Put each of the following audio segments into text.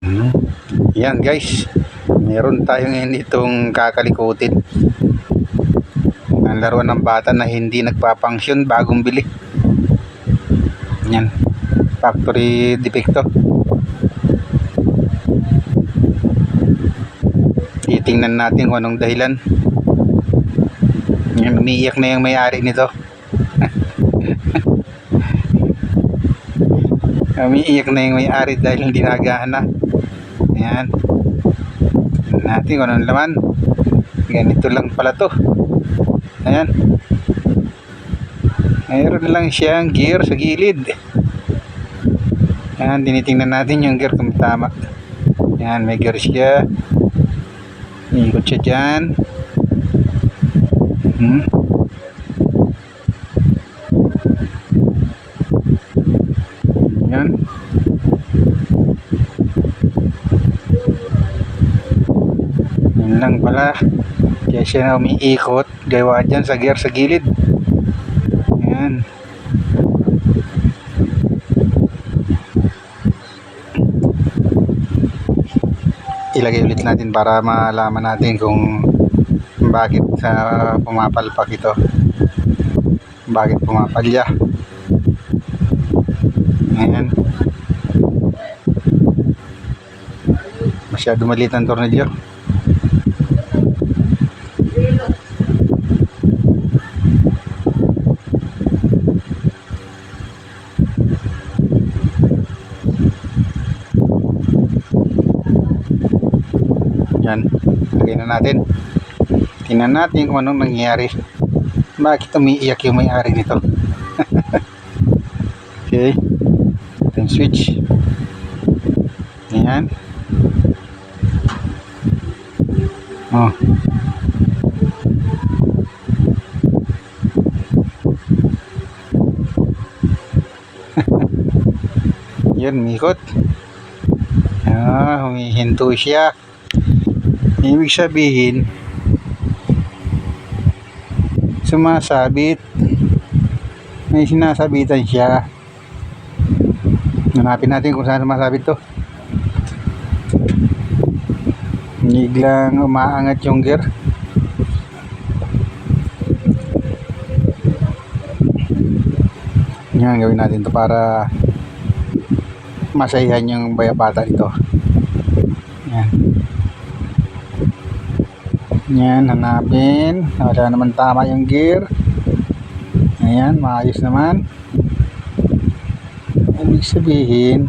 Yan guys, meron tayo ngayon itong kakalikutin. Ang laruan ng bata na hindi nagpapangsyon, bagong bili. Yan, factory defecto. Titingnan natin kung anong dahilan. Yan, umiiyak na yung may-ari nito. Umiiyak na yung may-ari dahil hindi nagana. Ayan. Natin kung anong laman. Ganito lang pala to. Ayan. Mayroon lang siyang gear sa gilid. Ayan, tinitingnan natin yung gear kung tama. Ayan, may gear siya. Ikot siya dyan. Ayan. Yan lang pala. Kaya siya na umiikot. Gawa dyan sa gear sa gilid. Ayan. Ilagay ulit natin para malaman natin kung bakit pumapalpak ito, bakit pumapalya. Ayan. Masyado maliit ang tornilyo. Yan, lagay na natin. Tingnan natin kung anong nangyayari. Bakit umiiyak yung may-ari nito? Okay, ito yung switch. Ayan. Oh. Yan, mikot. Humihinto siya. Ibig sabihin, sumasabit. May sinasabitan siya. Hanapin natin kung saan sumasabit to. Biglang umaangat yung gear. Yan, gawin natin to para masayahan yung bayabata nito. Yan. Yan, hanapin. Wala naman tama yung gear. Ayan, maayos naman. Ibig sabihin,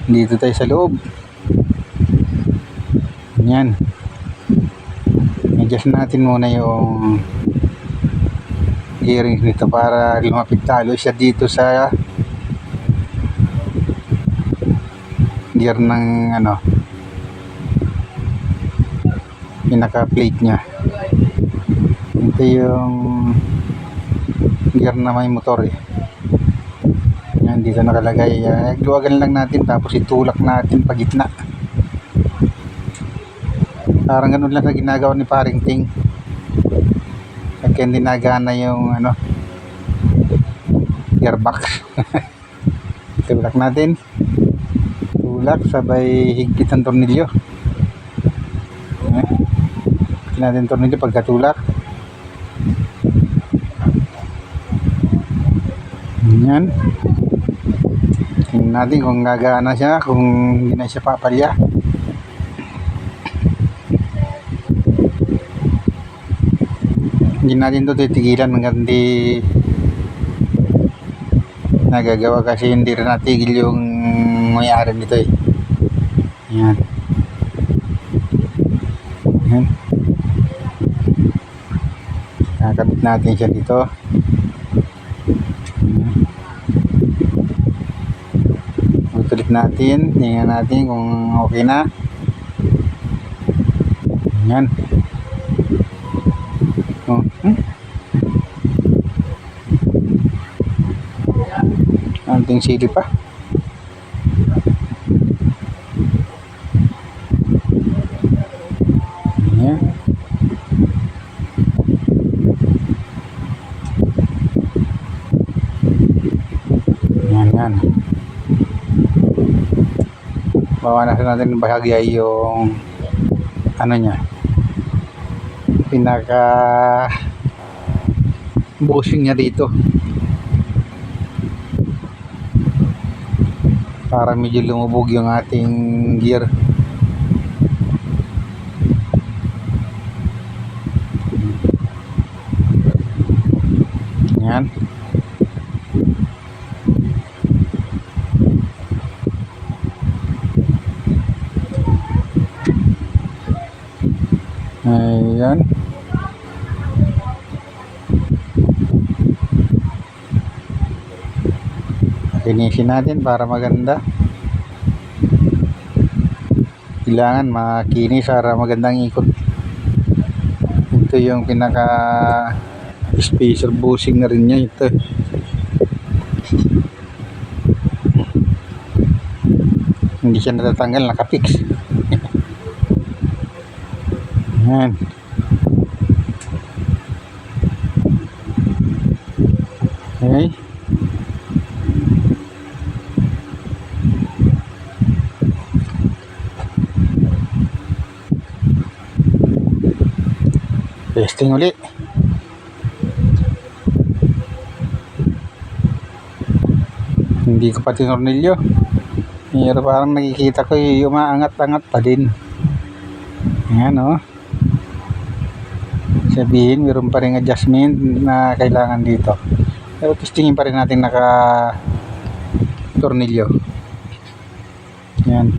dito tayo sa loob. Yan. Adjust natin muna yung gearing nito para lumapit talo siya dito sa gear ng pinaka plate nya. Ito yung gear na may motor eh. Yan, dito nakalagay. Luwagan lang natin tapos itulak natin pa gitna. Parang ganun lang na ginagawa ni paring Ting. Kaya hindi nagana yung gearbox. Tulak natin. Tulak sabay higpit ang tornilyo. Higpit natin tornilyo pagkatulak. Yan. Tingnan natin kung gagana siya, kung hindi na siya papalya. Hindi natin ito titigilan hanggang hindi nagagawa kasi hindi rin natigil yung may-ari nito eh. Yan. Yan. Kakabit natin siya dito. Utulit natin. Tingnan natin kung okay na. Yan. Oh. Anting sili pa. Yan. Yan. bawasan natin bahagya yung ano niya, pinaka bushing niya dito para medyo lumubog yung ating gear. Yan. Ayan. Linisin natin para maganda. Kailangan makinis para magandang ikot. Ito yung pinaka spacer bushing na rin niya ito. Hindi siya natatanggal, nakapix. Yan. Okay. Testing uli. Hindi ko pati tornilyo. Pero parang nakikita ko yung umaangat-angat pa din. Ayan o. Sabihin, meron pa rin adjustment na kailangan dito. Pero testingin pa rin natin naka tornilyo. Ayan.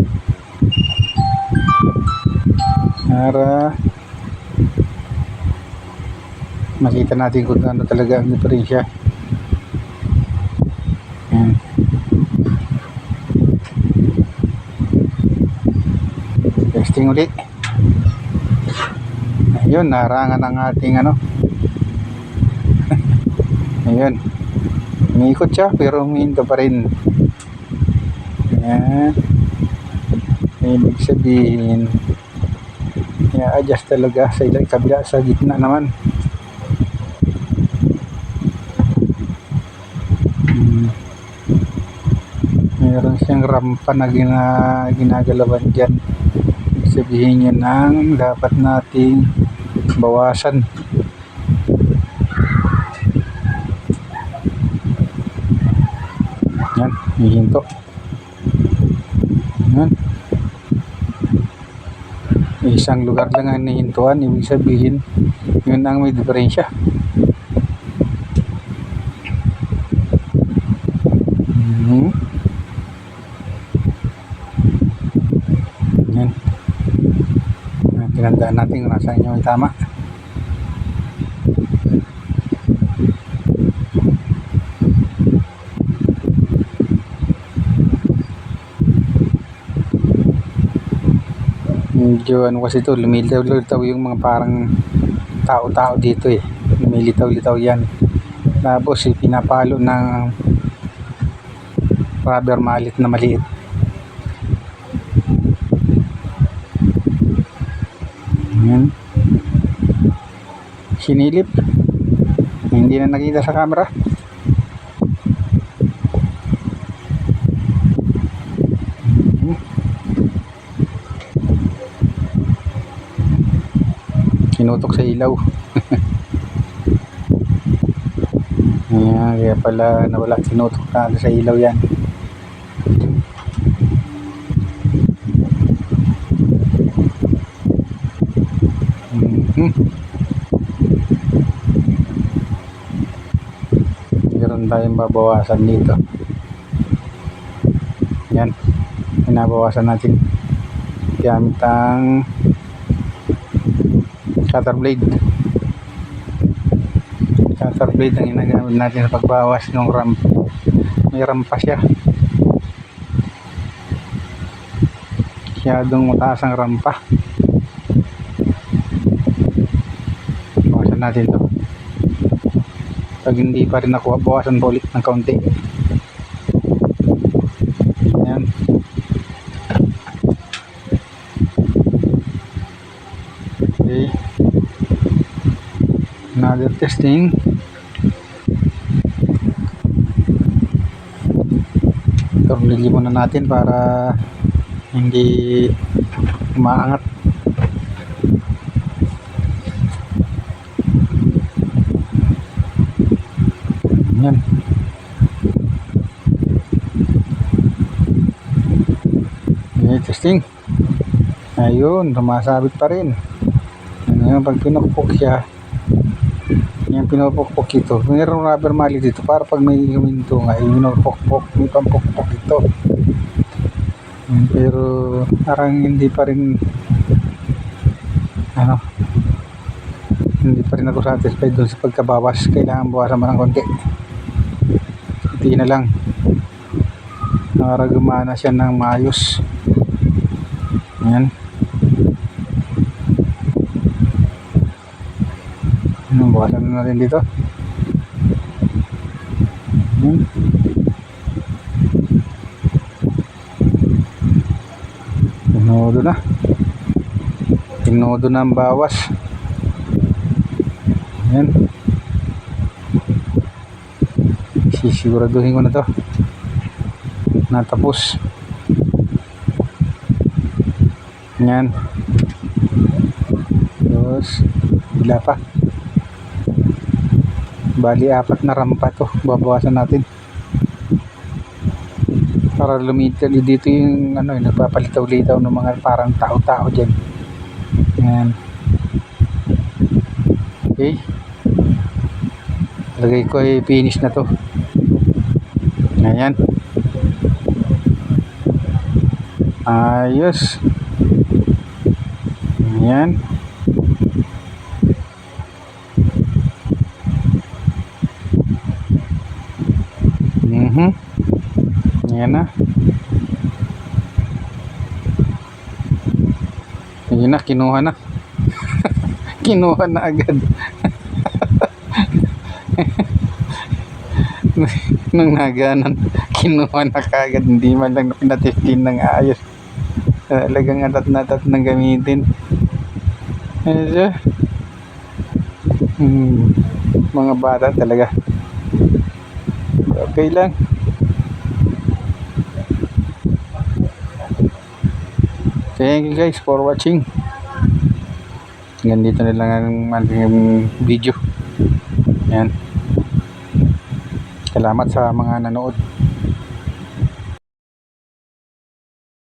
Para makita natin kung ano talaga ang diferensya. Ayan. Testing ulit. Ayun, narangan ang ating ano. Ayun. Umiikot siya pero umiinto pa rin. Ayan. Ibig sabihin, i-adjust talaga sa ilang kabila, sa gitna naman. Meron siyang rampa na ginagalawan dyan. Ibig sabihin yun ang dapat nating bawasan. Yan, hihinto. Yan. Isang lugar lang ang nihintuan, ibig sabihin yun ang may diferensya. Yan. Tinandaan natin kung nasaan yung tama. Medyo ano kasi ito, lumilitaw-litaw yung mga parang tao-tao dito eh. Lumilitaw-litaw yan. Tapos pinapalo ng rubber mallet na maliit. Ayan. Sinilip. Hindi na nakita sa camera. Sinutok sa ilaw. Ayan, kaya pala nawala, sinutok na sa ilaw yan. Meron tayong babawasan dito. Yan, pinabawasan natin gamit ang cutter blade. Cutter blade ang ginagamit natin sa pagbawas ng ramp. May rampa siya. Masyadong mataas ang rampa. Bawasan natin to. Pag hindi pa rin nakuha, bawasan pa ulit ng kaunti. Ayan. Okay. Another testing. Tornilyo muna natin para hindi umaangat. Yan. Okay, testing. Ayun, sumasabit pa rin. Ngayon, pag pinukpok siya, yung pinupukpok ito, mayroong rubber mallet dito para pag may huminto nga, pinupukpok, may pampukpok ito. Pero parang hindi pa rin hindi pa rin ako satisfied doon sa pagkabawas. Kailangan bawasan mo ng konti. Hindi na lang para gumana siya ng maayos. Yan. Bawasan na rin dito. Yan. Tinodo na. Tinodo na ang bawas. Yan. Sisiguraduhin ko na to. Natapos. Yan. Tapos, bila pa. Bali, 4 na rampa to. Babawasan natin. Para lumitaw dito yung nagpapalitaw-litaw ng mga parang tao-tao dyan. Yan. Okay. Lagay ko ay finish na to. Ayan. Ayos. Ayan. Ayan na. Ayan na, kinuha na. Kinuha na agad. Nung naganan, kinuha na kagad. Hindi man lang pinatestin ng ayos. Talagang atat-natat ng gamitin. Ayan. Mga bata talaga. Okay lang. Thank you guys for watching. Ganito na lang ang ating video. Yan. Salamat sa mga nanood.